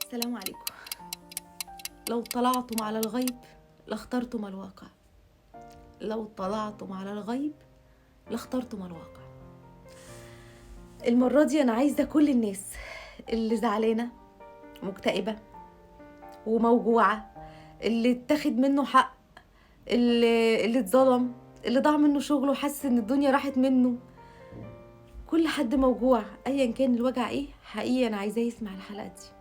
السلام عليكم. لو اطلعتم على الغيب لاخترتم الواقع. لو اطلعتم على الغيب لاخترتم الواقع. المرة دي أنا عايزة كل الناس اللي زعلانة مكتئبة وموجوعة، اللي اتاخد منه حق، اللي اتظلم، اللي ضاع منه شغله وحاسس ان الدنيا راحت منه، كل حد موجوع ايا كان الوجع ايه. حقيقي انا عايزاه يسمع الحلقة دي.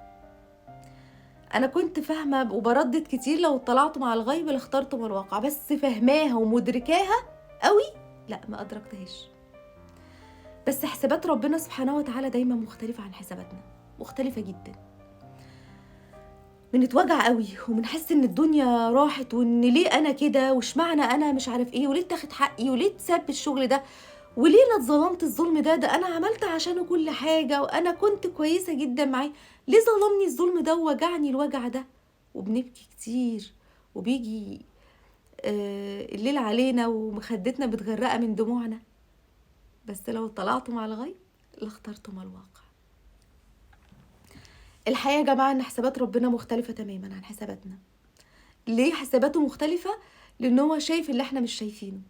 انا كنت فاهمه وبردد كتير لو اطلعتم على الغيب لاخترتم الواقع، بس فاهماها ومدركاها قوي لا ما ادركتهاش. بس حسابات ربنا سبحانه وتعالى دايما مختلفه عن حساباتنا، مختلفه جدا. بنتوجع قوي وبنحس ان الدنيا راحت، وان ليه انا كده، واشمعنى انا مش عارف ايه، وليه اتاخد حقي، وليه اتساب الشغل ده، وليه انا اتظلمت الظلم ده انا عملت عشانه كل حاجه وانا كنت كويسه جدا معاه، ليه ظلمني الظلم ده ووجعني الوجع ده. وبنبكي كتير وبيجي الليل علينا ومخدتنا بتغرقه من دموعنا. بس لو طلعتم على الغيب لاخترتم الواقع. الحقيقه يا جماعه ان حسابات ربنا مختلفه تماما عن حساباتنا. ليه حساباته مختلفه؟ لان هو شايف اللي احنا مش شايفينه.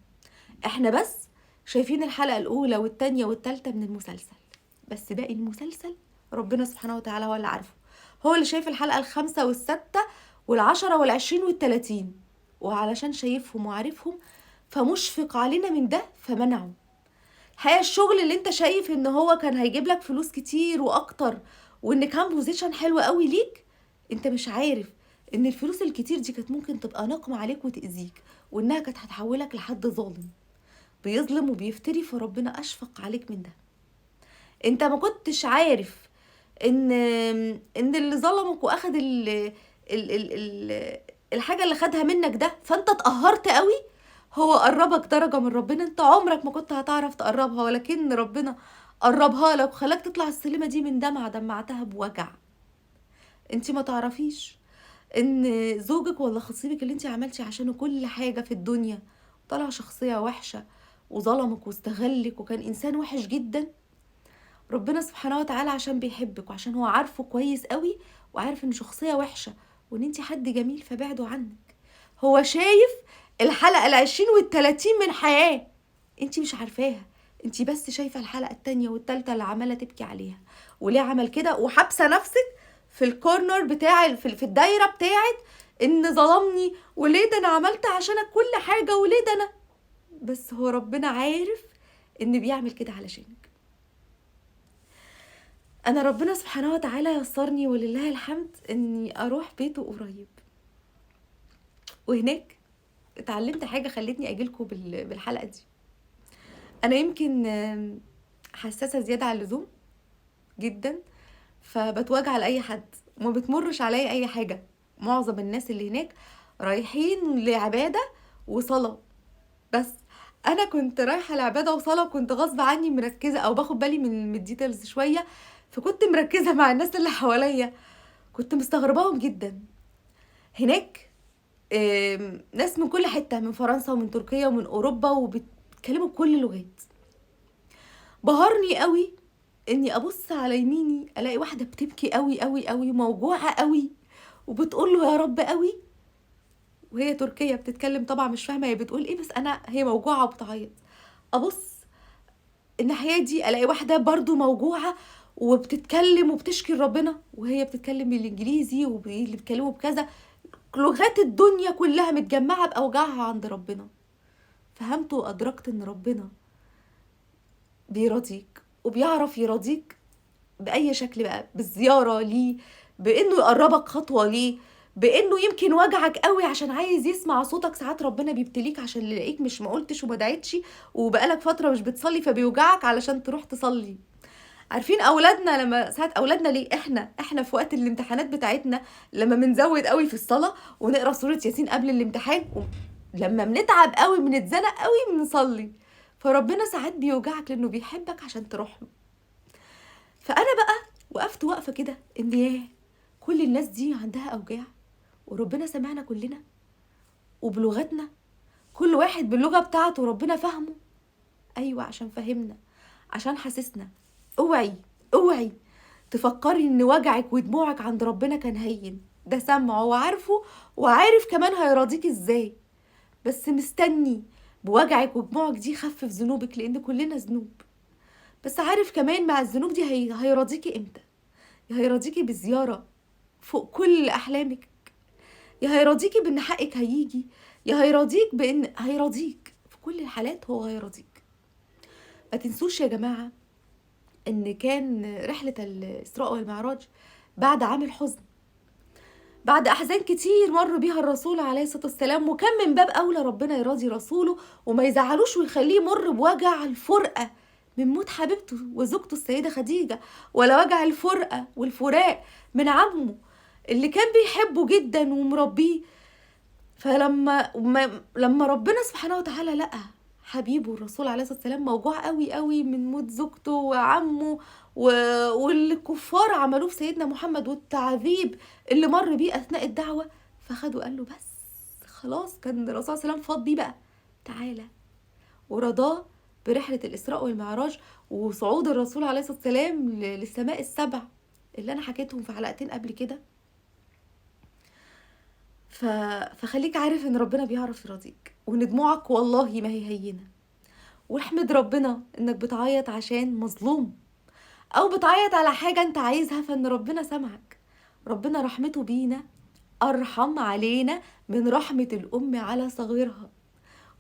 احنا بس شايفين الحلقة الأولى والتانية والتالتة من المسلسل، بس باقي المسلسل ربنا سبحانه وتعالى هو اللي عارفه. هو اللي شايف الحلقة 5 و6 وال10 وال20 وال30، وعلشان شايفهم وعارفهم فمشفق علينا من ده فمنعه. الحقيقة الشغل اللي انت شايف ان هو كان هيجيب لك فلوس كتير واكتر، وان كان بوزيشن حلو قوي ليك، انت مش عارف ان الفلوس الكتير دي كانت ممكن تبقى نقمة عليك وتأذيك، وانها كانت هتحولك لحد ظالم بيظلم وبيفتري، فربنا أشفق عليك من ده. انت ما كنتش عارف ان اللي ظلمك واخد الحاجة اللي خدها منك ده، فانت اتقهرت قوي. هو قربك درجة من ربنا انت عمرك ما كنت هتعرف تقربها، ولكن ربنا قربها لك وخلاك تطلع السلمة دي من دمعة دمعتها بوجع. انت ما تعرفيش ان زوجك ولا خطيبك اللي انت عملتي عشانه كل حاجة في الدنيا طلع شخصية وحشة وظلمك واستغلك وكان انسان وحش جدا. ربنا سبحانه وتعالى عشان بيحبك وعشان هو عارفه كويس قوي وعارف ان شخصية وحشة وان انت حد جميل فبعده عنك. هو شايف الحلقة 20 وال30 من حياة انت مش عارفاها. انت بس شايفة الحلقة التانية والتالتة اللي عمالة تبكي عليها، وليه عمل كده، وحابسة نفسك في الكورنر بتاع في الدايرة بتاعت ان ظلمني، وليه ده انا عملت عشانك كل حاجة، وليه ده انا. بس هو ربنا عارف ان بيعمل كده علشانك. انا ربنا سبحانه وتعالى يسرني ولله الحمد اني اروح بيته قريب، وهناك اتعلمت حاجة خلتني اجيلكوا بالحلقة دي. انا يمكن حساسة زيادة عن اللزوم جدا، فبتوجع لاي حد وما بتمرش عليا اي حاجة. معظم الناس اللي هناك رايحين لعبادة وصلاة بس. انا كنت رايحه لعباده وصلاه وكنت غصب عني مركزه او باخد بالي من الديتيلز شويه، فكنت مركزه مع الناس اللي حواليا، كنت مستغرباهم جدا. هناك ناس من كل حته، من فرنسا ومن تركيا ومن اوروبا، وبيتكلموا بكل اللغات. بهرني قوي اني ابص على يميني الاقي واحده بتبكي قوي قوي قوي، موجوعه قوي، وبتقول له يا رب قوي، وهي تركيا بتتكلم طبعا مش فاهمه هي بتقول ايه، بس هي موجوعه وبتعيط. ابص الناحيه دي الاقي واحده برضو موجوعه وبتتكلم وبتشكي ربنا، وهي بتتكلم بالانجليزي واللي بيتكلموا بكذا، لغات الدنيا كلها متجمعه باوجاعها عند ربنا. فهمت وادركت ان ربنا بيرضيك وبيعرف يرضيك باي شكل بقى، بالزياره ليه، بانه يقربك خطوه ليه، بانه يمكن وجعك قوي عشان عايز يسمع صوتك. ساعات ربنا بيبتليك عشان يلاقيك مش ما قلتش وما دعيتش وبقالك فتره مش بتصلي فبيوجعك علشان تروح تصلي. عارفين اولادنا لما ساعات اولادنا ليه احنا في وقت الامتحانات بتاعتنا لما بنزود قوي في الصلاه ونقرا سوره ياسين قبل الامتحان، لما بنتعب قوي بنتزنق قوي بنصلي، فربنا ساعات بيوجعك لانه بيحبك عشان تروح له. فانا بقى وقفت وقفه كده ان ياه، كل الناس دي عندها اوجاع وربنا سمعنا كلنا وبلغتنا، كل واحد باللغه بتاعته ربنا فهمه. ايوه عشان فهمنا، عشان حسسنا. اوعي تفكري ان وجعك ودموعك عند ربنا كان هين، ده سمعه وعارفه وعارف كمان هيراضيك ازاي، بس مستني بوجعك ودموعك دي يخفف ذنوبك، لان كلنا ذنوب، بس عارف كمان مع الذنوب دي هيراضيكي امتى؟ يا هيراضيكي بزيارة فوق كل احلامك، يا هيراضيكي بان حقك هيجي، يا هيراضيك بان هيراضيك في كل الحالات، هو هيراضيك. ما تنسوش يا جماعة ان كان رحلة الاسراء والمعراج بعد عام الحزن، بعد احزان كتير مر بيها الرسول عليه الصلاة والسلام، وكان من باب اولى ربنا يراضي رسوله وما يزعلوش ويخليه يمر بوجع الفرقة من موت حبيبته وزوجته السيدة خديجة، ولا وجع الفرقة والفراق من عمه اللي كان بيحبه جدا ومربيه. لما ربنا سبحانه وتعالى لقى حبيبه الرسول عليه الصلاة والسلام موجوع قوي قوي من موت زوجته وعمه والكفار عملوه في سيدنا محمد والتعذيب اللي مر بيه أثناء الدعوة، فخده قال له بس خلاص، كان الرسول صلى الله عليه وسلم فاض بيه بقى، تعالى، ورضاه برحلة الإسراء والمعراج وصعود الرسول عليه الصلاة والسلام للسماء السبع اللي أنا حكيتهم في حلقتين قبل كده. فخليك عارف ان ربنا بيعرف يرضيك، وان دموعك والله ما هي هينه، واحمد ربنا انك بتعيط عشان مظلوم، او بتعيط على حاجه انت عايزها، فان ربنا سمعك. ربنا رحمته بينا ارحم علينا من رحمه الام على صغيرها،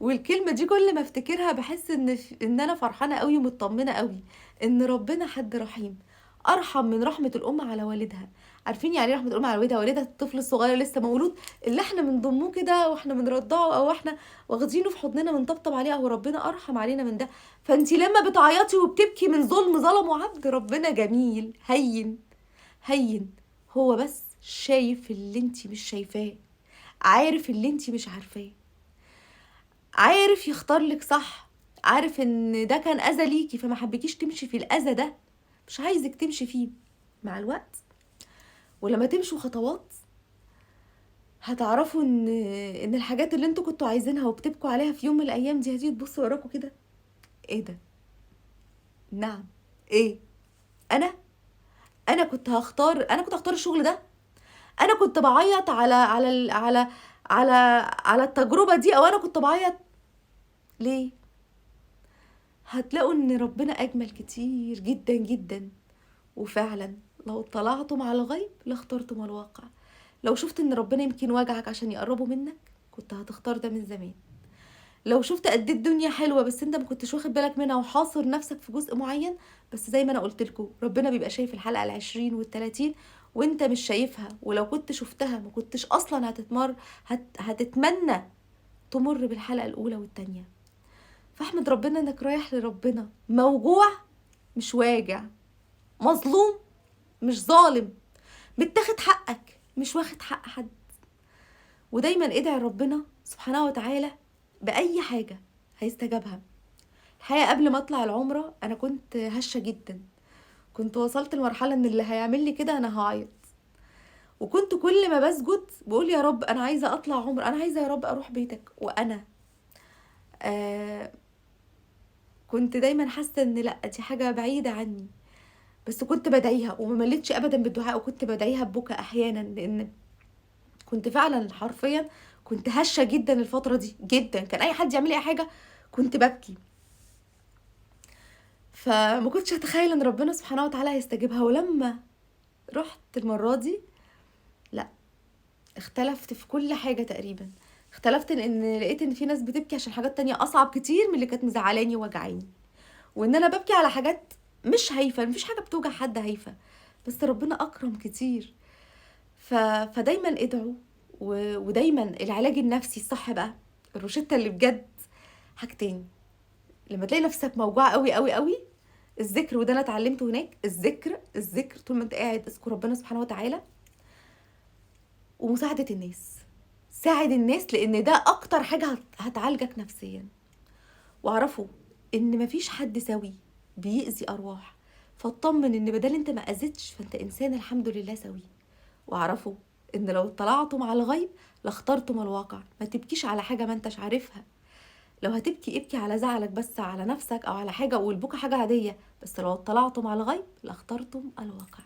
والكلمه دي كل ما افتكرها بحس ان انا فرحانه قوي ومطمنه قوي ان ربنا حد رحيم، ارحم من رحمه الام على والدها. عارفين يعني ايه رحمه الام على والدها؟ والدها الطفل الصغير لسه مولود اللي احنا بنضمه كده واحنا بنرضعه، او احنا واخدينه في حضننا بنطبطب عليه، او ربنا ارحم علينا من ده. فانتي لما بتعيطي وبتبكي من ظلم ظلمه عبد، ربنا جميل هين هين، هو بس شايف اللي انتي مش شايفاه، عارف اللي انتي مش عارفاه، عارف يختار لك صح، عارف ان ده كان اذى ليكي فما حبكيش تمشي في الاذى ده، مش عايزك تمشي فيه. مع الوقت ولما تمشوا خطوات هتعرفوا ان الحاجات اللي انتوا كنتوا عايزينها وبتبكوا عليها في يوم من الايام دي هتيجي تبصوا وراكوا كده، ايه ده؟ نعم، ايه؟ انا انا كنت هختار الشغل ده، انا كنت بعيط على التجربة دي، او انا كنت بعيط ليه؟ هتلاقوا ان ربنا اجمل كتير جدا جدا. وفعلا لو اطلعتم على الغيب لاخترتم الواقع، لو شفت ان ربنا يمكن وجعك عشان يقربوا منك كنت هتختار ده من زمان، لو شفت قد ايه الدنيا حلوه بس انت ما كنتش واخد بالك منها وحاصر نفسك في جزء معين، بس زي ما انا قلت لكم ربنا بيبقى شايف الحلقه ال20 وال30 وانت مش شايفها، ولو كنت شفتها ما كنتش اصلا هتتمنى تمر بالحلقه الاولى والتانية. فاحمد ربنا انك رايح لربنا موجوع مش واجع، مظلوم مش ظالم، متاخد حقك مش واخد حق حد. ودايما ادعي ربنا سبحانه وتعالى بأي حاجة هيستجابها. الحقيقة قبل ما اطلع العمرة انا كنت هشة جدا، كنت وصلت لمرحلة ان اللي هيعمل لي كده انا هعيط، وكنت كل ما بسجد بقول يا رب انا عايزة اطلع عمرة، انا عايزة يا رب اروح بيتك. وانا كنت دايما حاسة ان لا دي حاجة بعيدة عني، بس كنت بدعيها وما مليتش ابدا بالدعاء، وكنت بدعيها ببكاء احيانا، لان كنت فعلا حرفيا كنت هشة جدا الفترة دي جدا، كان اي حد يعمل لي اي حاجة كنت ببكي. فما كنتش اتخيل ان ربنا سبحانه وتعالى هيستجيبها. ولما رحت المرة دي لا، اختلفت في كل حاجة تقريبا، اختلفت لان لقيت ان في ناس بتبكي عشان حاجات تانية اصعب كتير من اللي كانت مزعلاني ووجعاني، وان انا ببكي على حاجات مش هايفة، مفيش حاجة بتوجع حد هايفة، بس ربنا اكرم كتير. فدايما ادعوا، ودايما العلاج النفسي الصح بقى الروشتة اللي بجد حاجتين. لما تلاقي نفسك موجوعة قوي قوي قوي، الذكر، وده انا اتعلمته هناك، الذكر طول ما انت قاعد اذكر ربنا سبحانه وتعالى، ومساعدة الناس، ساعد الناس لان ده اكتر حاجة هتعالجك نفسيا. واعرفوا ان مفيش حد سوي بيأذي ارواح، فاطمن ان بدل انت ما اذيتش فانت انسان الحمد لله سوي. واعرفوا ان لو اطلعتم على الغيب لاخترتم الواقع، ما تبكيش على حاجة ما انتش عارفها، لو هتبكي ابكي على زعلك بس على نفسك او على حاجة، والبكا حاجة عادية، بس لو اطلعتم على الغيب لاخترتم الواقع.